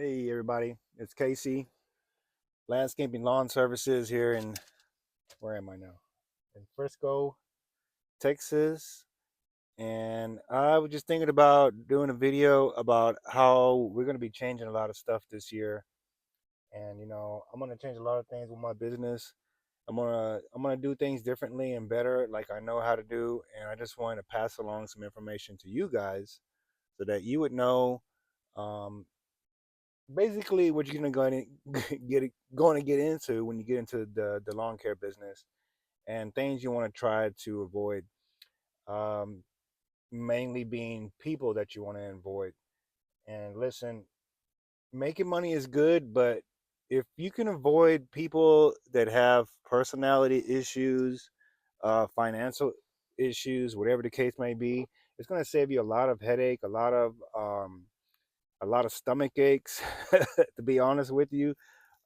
Hey everybody, it's Casey, Landscaping Lawn Services here in, where am I now? In Frisco, Texas. And I was just thinking about doing a video about how we're going to be changing a lot of stuff this year. And I'm going to change a lot of things with my business. I'm going to do things differently and better like I know how to do, and I just wanted to pass along some information to you guys so that you would know um, basically what you're gonna going to get into when you get into the lawn care business, and things you want to try to avoid, um, mainly being people that you want to avoid. And listen, making money is good, but if you can avoid people that have personality issues, financial issues, whatever the case may be, it's going to save you a lot of headache, a lot of stomach aches, to be honest with you.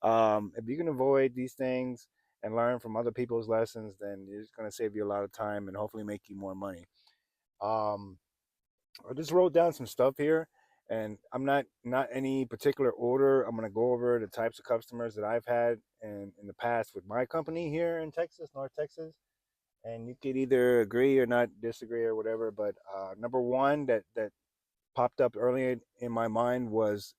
If you can avoid these things and learn from other people's lessons, then it's going to save you a lot of time and hopefully make you more money. Um, I just wrote down some stuff here, and I'm not any particular order. I'm going to go over the types of customers that I've had in the past with my company here in Texas, North Texas, and you could either agree or not disagree or whatever. But number one that popped up early in my mind was,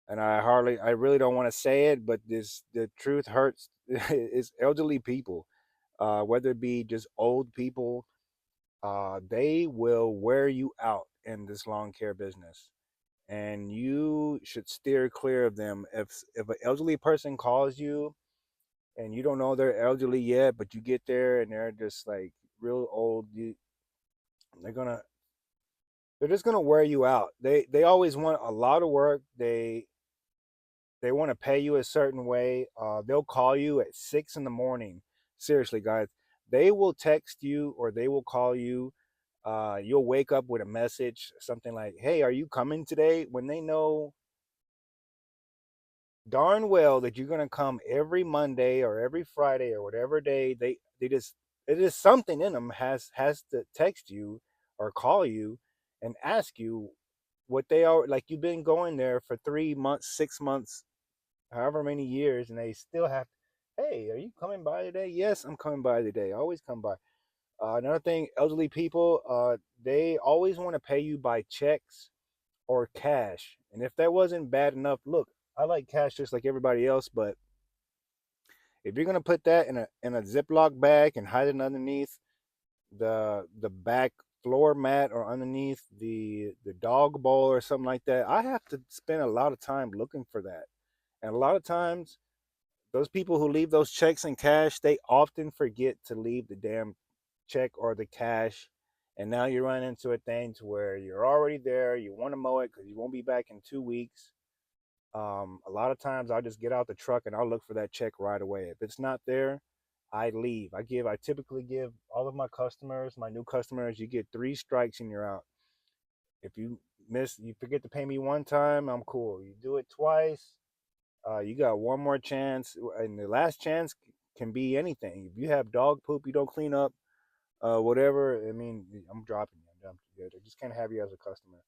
and I really don't want to say it, but the truth hurts, is elderly people, whether it be just old people, they will wear you out in this lawn care business, and you should steer clear of them. If an elderly person calls you and you don't know they're elderly yet, but you get there and they're just like real old, they're gonna they're just gonna wear you out. They always want a lot of work. They want to pay you a certain way. They'll call you at 6 in the morning. Seriously, guys, they will text you or they will call you. You'll wake up with a message, something like, "Hey, are you coming today?" When they know darn well that you're gonna come every Monday or every Friday or whatever day, they just, it is something in them has to text you or call you and ask you what they are like. You've been going there for 3 months, 6 months, however many years, and they still have, hey, are you coming by today? Yes, I'm coming by today. I always come by. Another thing, elderly people, they always want to pay you by checks or cash. And if that wasn't bad enough, look, I like cash just like everybody else, but if you're gonna put that in a Ziploc bag and hide it underneath the back floor mat or underneath the dog bowl or something like that, I have to spend a lot of time looking for that. And a lot of times those people who leave those checks in cash, they often forget to leave the damn check or the cash. And now you run into a thing to where you're already there. You want to mow it because you won't be back in 2 weeks. A lot of times I'll just get out the truck and I'll look for that check right away. If it's not there, I leave. I typically give all of my customers, my new customers, you get 3 strikes and you're out. If you forget to pay me one time, I'm cool. You do it twice, you got one more chance, and the last chance can be anything. If you have dog poop you don't clean up, whatever. I mean, I'm dropping you. I just can't have you as a customer.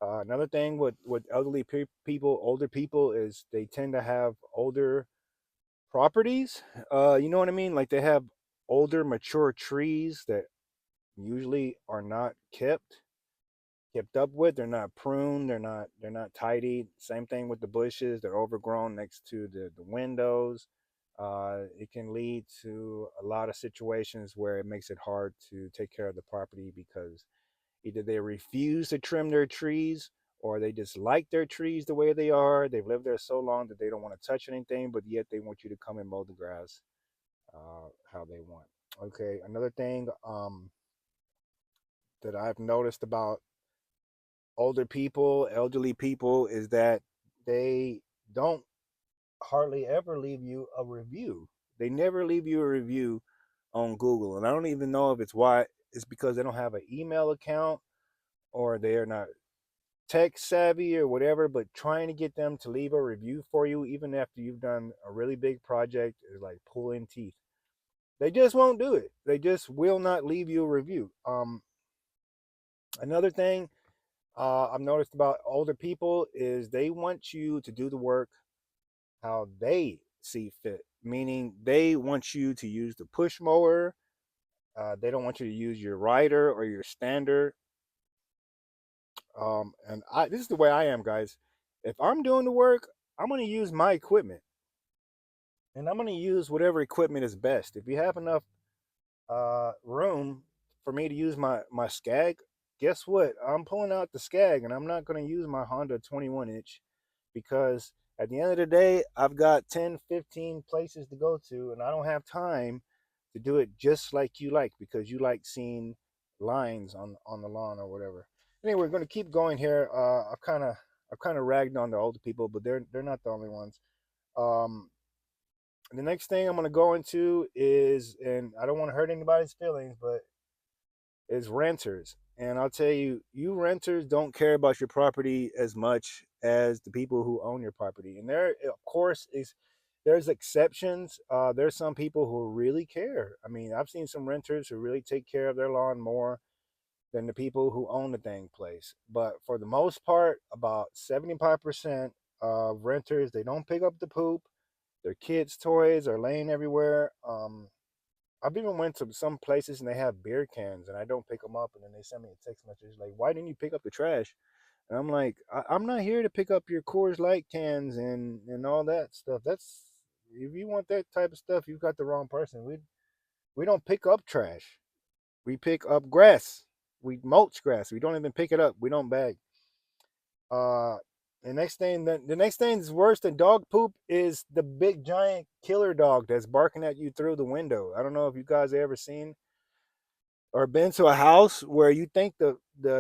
Another thing with elderly people, older people, is they tend to have older properties. You know what I mean? Like they have older, mature trees that usually are not kept up with. They're not pruned. They're not tidy. Same thing with the bushes. They're overgrown next to the windows. It can lead to a lot of situations where it makes it hard to take care of the property because either they refuse to trim their trees or they just like their trees the way they are. They've lived there so long that they don't want to touch anything, but yet they want you to come and mow the grass how they want. Okay, another thing that I've noticed about older people, elderly people, is that they don't hardly ever leave you a review. They never leave you a review on Google. And I don't even know if it's because they don't have an email account or they are not tech savvy or whatever, but trying to get them to leave a review for you, even after you've done a really big project, is like pulling teeth. They just won't do it. They just will not leave you a review. Another thing, I've noticed about older people is they want you to do the work how they see fit, meaning they want you to use the push mower. They don't want you to use your rider or your stander. And this is the way I am, guys. If I'm doing the work, I'm going to use my equipment, and I'm going to use whatever equipment is best. If you have enough room for me to use my Skag, guess what? I'm pulling out the Skag, and I'm not going to use my Honda 21 inch because at the end of the day, I've got 10, 15 places to go to, and I don't have time to do it just like you like because you like seeing lines on the lawn or whatever. Anyway, we're going to keep going here. I've kind of ragged on the older people, but they're not the only ones. Um, the next thing I'm going to go into is, and I don't want to hurt anybody's feelings, but is renters. And I'll tell you, you renters don't care about your property as much as the people who own your property. And there, of course, is there's exceptions. There's some people who really care. I mean, I've seen some renters who really take care of their lawn more than the people who own the dang place. But for the most part, about 75% of renters, they don't pick up the poop. Their kids' toys are laying everywhere. I've even went to some places and they have beer cans and I don't pick them up, and then they send me a text message like, "Why didn't you pick up the trash?" And I'm like, I'm not here to pick up your Coors Light cans and all that stuff. That's if you want that type of stuff, you've got the wrong person. We don't pick up trash. We pick up grass. We mulch grass. We don't even pick it up. We don't bag. Uh, the next thing is worse than dog poop is the big giant killer dog that's barking at you through the window. I don't know if you guys ever seen or been to a house where you think the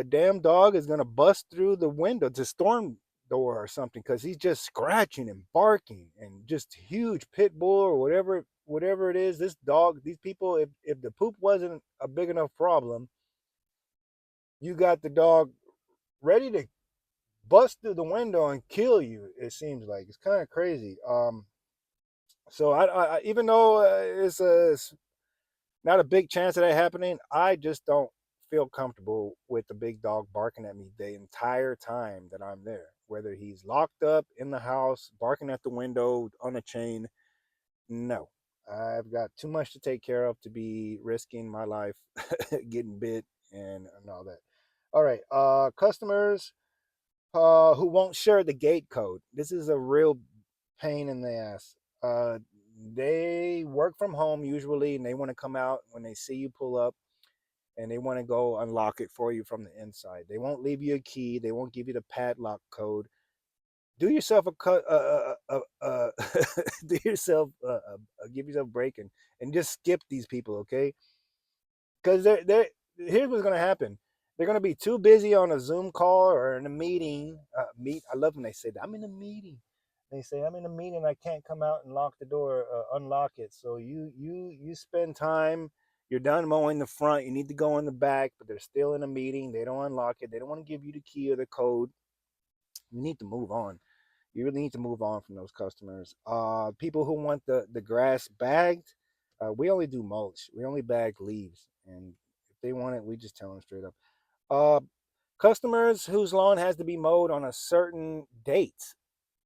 damn dog is gonna bust through the window, the storm door or something, because he's just scratching and barking and just huge pit bull or whatever it is. This dog, these people, if the poop wasn't a big enough problem, you got the dog ready to bust through the window and kill you. It seems like it's kind of crazy. So I even though it's not a big chance of that happening, I just don't feel comfortable with the big dog barking at me the entire time that I'm there. Whether he's locked up in the house, barking at the window on a chain, no. I've got too much to take care of to be risking my life getting bit and all that. All right, customers who won't share the gate code. This is a real pain in the ass. They work from home usually, and they want to come out when they see you pull up, and they want to go unlock it for you from the inside. They won't leave you a key. They won't give you the padlock code. Do yourself a cut. Do yourself. Give yourself a break and just skip these people, okay? Because they're here's what's gonna happen. They're gonna be too busy on a Zoom call or in a meeting. I love when they say that I'm in a meeting. They say I'm in a meeting. I can't come out and lock the door, unlock it. So you spend time. You're done mowing the front. You need to go in the back, but they're still in a meeting. They don't unlock it. They don't want to give you the key or the code. You need to move on. You really need to move on from those customers. People who want the grass bagged, we only do mulch. We only bag leaves, and if they want it, we just tell them straight up. Uh, Customers whose lawn has to be mowed on a certain date,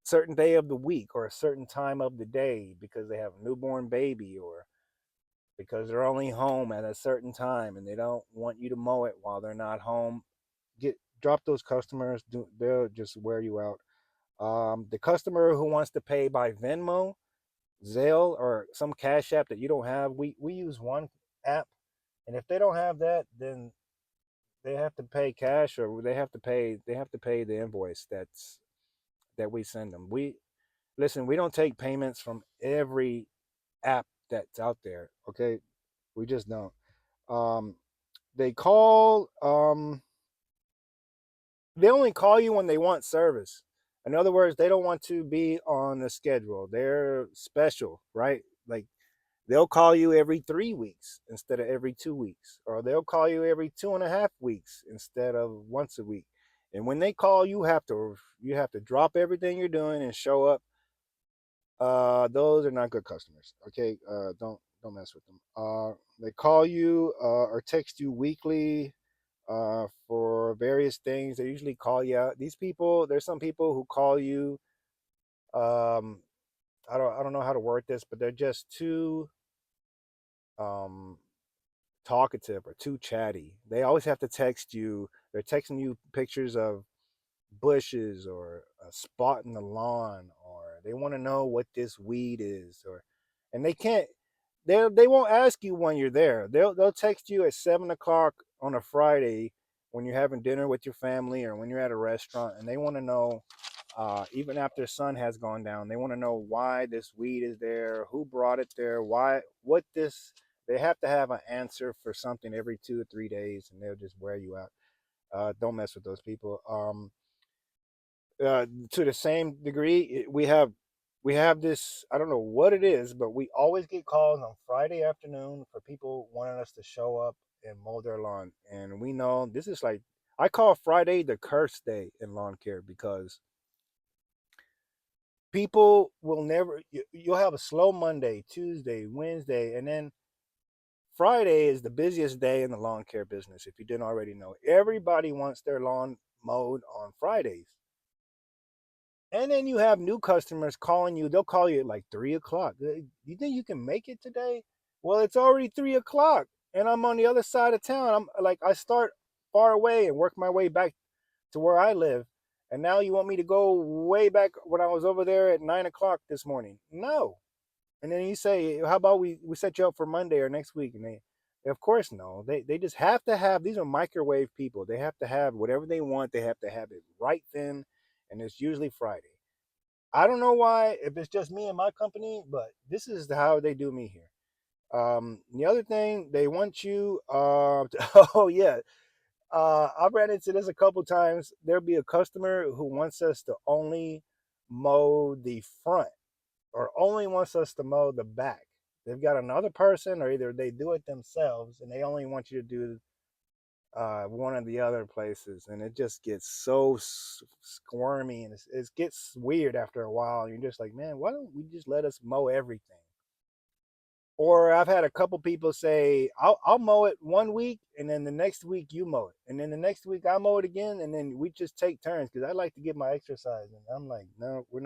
certain day of the week, or a certain time of the day because they have a newborn baby or because they're only home at a certain time and they don't want you to mow it while they're not home. Drop those customers. They'll just wear you out. The customer who wants to pay by Venmo, Zelle, or some cash app that you don't have, we use one app, and if they don't have that, then they have to pay cash or they have to pay the invoice that we send them. We listen. We don't take payments from every app that's out there. Okay, we just don't. Um, they call. They only call you when they want service. In other words, they don't want to be on the schedule. They're special, right? Like they'll call you every 3 weeks instead of every 2 weeks, or they'll call you every 2.5 weeks instead of once a week. And when they call, you have to drop everything you're doing and show up. Those are not good customers. Okay, don't mess with them. They call you or text you weekly for various things. They usually call you out. These people, there's some people who call you. Um, I don't know how to word this, but they're just too um talkative or too chatty. They always have to text you. They're texting you pictures of bushes or a spot in the lawn, or they want to know what this weed is, or and they can't. They won't ask you when you're there. They'll text you at 7 o'clock on a Friday when you're having dinner with your family or when you're at a restaurant, and they want to know. Even after the sun has gone down, they want to know why this weed is there, who brought it there, why, what this. They have to have an answer for something every 2 or 3 days, and they'll just wear you out. Don't mess with those people. To the same degree, we have this. I don't know what it is, but we always get calls on Friday afternoon for people wanting us to show up and mow their lawn, and we know this is like I call Friday the curse day in lawn care because people will never. You'll have a slow Monday, Tuesday, Wednesday, and then Friday is the busiest day in the lawn care business. If you didn't already know, everybody wants their lawn mowed on Fridays. And then you have new customers calling you. They'll call you at like 3 o'clock. You think you can make it today? Well, it's already 3 o'clock, and I'm on the other side of town. I'm like, I start far away and work my way back to where I live. And now you want me to go way back when I was over there at 9 o'clock this morning? No. And then you say, how about we set you up for Monday or next week? And they of course, no. They just have to have, these are microwave people. They have to have whatever they want. They have to have it right then. And it's usually Friday. I don't know why, if it's just me and my company, but this is how they do me here. The other thing, they want you, oh, yeah. I've ran into this a couple times. There'll be a customer who wants us to only mow the front or only wants us to mow the back. They've got another person, or either they do it themselves and they only want you to do one of the other places, and it just gets so squirmy and it gets weird after a while. You're just like, man, why don't we just let us mow everything? Or I've had a couple people say, I'll mow it 1 week, and then the next week you mow it, and then the next week I mow it again, and then we just take turns because I like to get my exercise. And I'm like, no, we're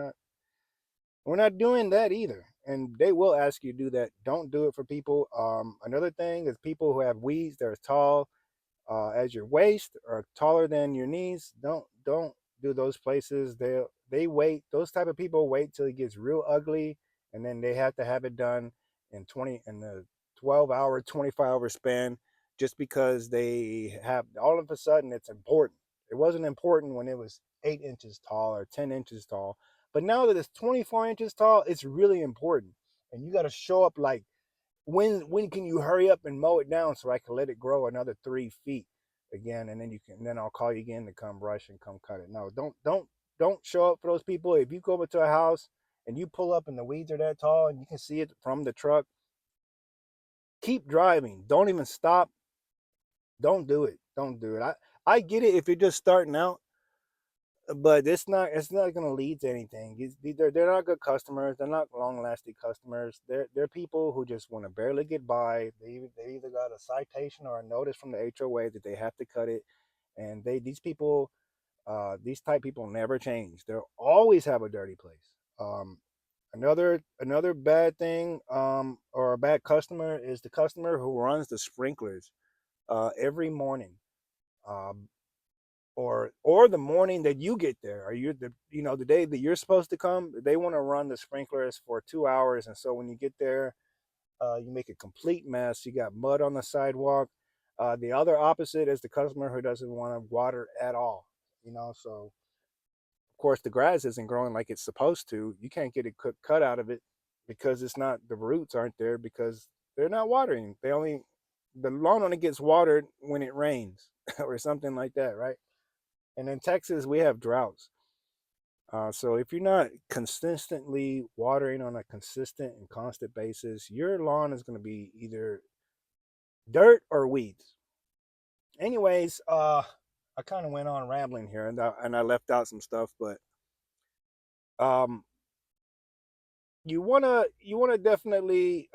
not doing that either. And they will ask you to do that. Don't do it for people. Another thing is people who have weeds that are tall as your waist or taller than your knees. Don't do those places. They wait. Those type of people wait till it gets real ugly, and then they have to have it done in the 12-hour, 24-hour span, just because they have all of a sudden it's important. It wasn't important when it was 8 inches tall or 10 inches tall, but now that it's 24 inches tall, it's really important, and you got to show up like when can you hurry up and mow it down so I can let it grow another 3 feet again, and then you can, and then I'll call you again to come brush and come cut it. No, don't show up for those people. If you go over to a house and you pull up and the weeds are that tall and you can see it from the truck, keep driving. Don't even stop. Don't do it. Don't do it. I get it if you're just starting out, but it's not going to lead to anything. They're not good customers. They're not long lasting customers. They're people who just want to barely get by. They either got a citation or a notice from the HOA that they have to cut it, and these people, these type people never change. They'll always have a dirty place. Another bad thing, or a bad customer, is the customer who runs the sprinklers every morning. Um, or the morning that you get there, or the day that you're supposed to come, they want to run the sprinklers for 2 hours, and so when you get there, you make a complete mess. You got mud on the sidewalk. The other opposite is the customer who doesn't want to water at all. So of course the grass isn't growing like it's supposed to. You can't get a cut out of it because it's not, the roots aren't there because they're not watering. The lawn only gets watered when it rains or something like that, right? And in Texas, we have droughts. So if you're not consistently watering on a consistent and constant basis, your lawn is going to be either dirt or weeds. Anyways, I kind of went on rambling here, and I left out some stuff, but um, you wanna definitely,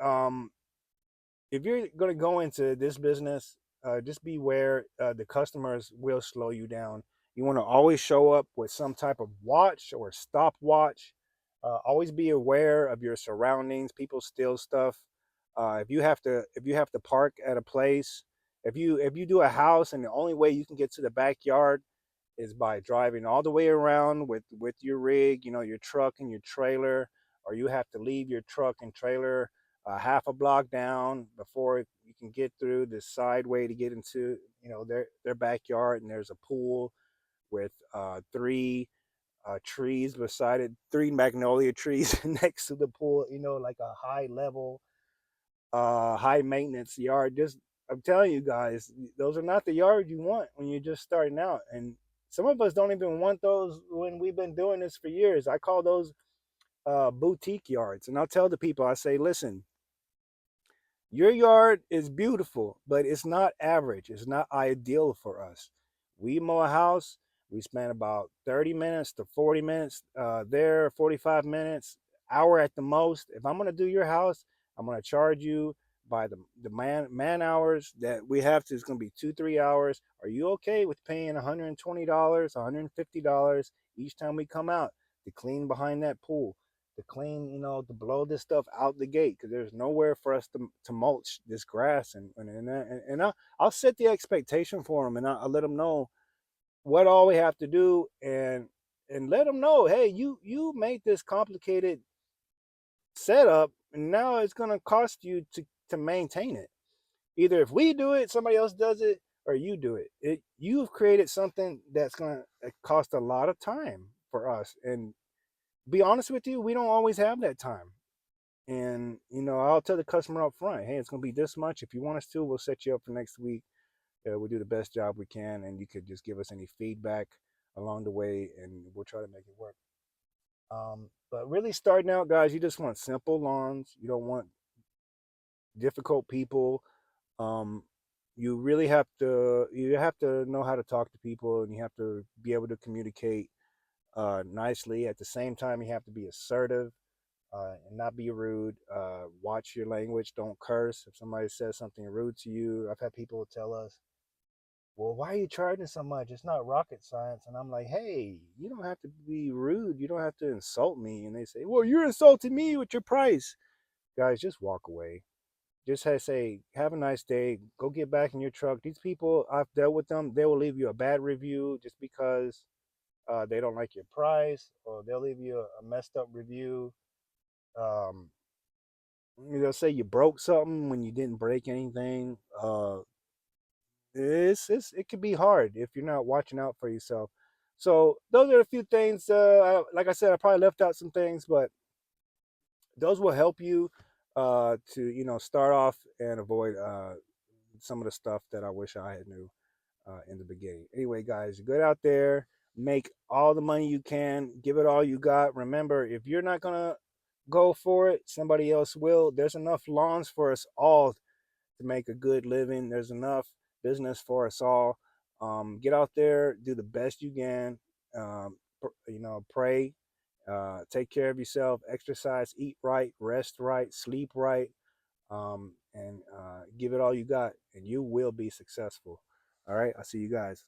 if you're going to go into this business, just beware. The customers will slow you down. You want to always show up with some type of watch or stopwatch. Always be aware of your surroundings. People steal stuff. If you have to park at a place, if you do a house and the only way you can get to the backyard is by driving all the way around with your rig, your truck and your trailer, or you have to leave your truck and trailer half a block down before you can get through the side way to get into their backyard, and there's a pool with three trees beside it, three magnolia trees next to the pool, like a high level, high maintenance yard. Just, I'm telling you guys, those are not the yards you want when you're just starting out. And some of us don't even want those when we've been doing this for years. I call those boutique yards. And I'll tell the people, I say, listen, your yard is beautiful, but it's not average. It's not ideal for us. We mow a house, we spend about 30 minutes to 40 minutes there, 45 minutes, hour at the most. If I'm going to do your house, I'm going to charge you by the man hours that we have to. It's going to be 2-3 hours. Are you okay with paying $120, $150 each time we come out to clean behind that pool? To clean, to blow this stuff out the gate, because there's nowhere for us to mulch this grass, and I'll set the expectation for them, and I'll let them know what all we have to do, and let them know, hey, you made this complicated setup, and now it's gonna cost you to maintain it. Either if we do it, somebody else does it, or you do it. You've created something that's gonna cost a lot of time for us, and be honest with you, we don't always have that time. And I'll tell the customer up front, hey, it's going to be this much. If you want us to, we'll set you up for next week. We'll do the best job we can, and you could just give us any feedback along the way, and we'll try to make it work. But really, starting out, guys, you just want simple lawns. You don't want difficult people. um, you have to know how to talk to people, and you have to be able to communicate nicely. At the same time, you have to be assertive and not be rude. Watch your language. Don't curse. If somebody says something rude to you, I've had people tell us, well, why are you charging so much? It's not rocket science. And I'm like, hey, you don't have to be rude. You don't have to insult me. And they say, well, you're insulting me with your price. Guys, just walk away. Just say, have a nice day. Go get back in your truck. These people, I've dealt with them. They will leave you a bad review just because they don't like your price, or they'll leave you a messed up review. Um, they'll say you broke something when you didn't break anything. It can be hard if you're not watching out for yourself. So those are a few things. Like I said, I probably left out some things, but those will help you to start off and avoid some of the stuff that I wish I had knew in the beginning. Anyway, guys, get out there, make all the money you can, give it all you got. Remember, if you're not gonna go for it, somebody else will. There's enough lawns for us all to make a good living. There's enough business for us all. Get out there, do the best you can. Pray, take care of yourself, exercise, eat right, rest right, sleep right, and give it all you got, and you will be successful. All right, I'll see you guys.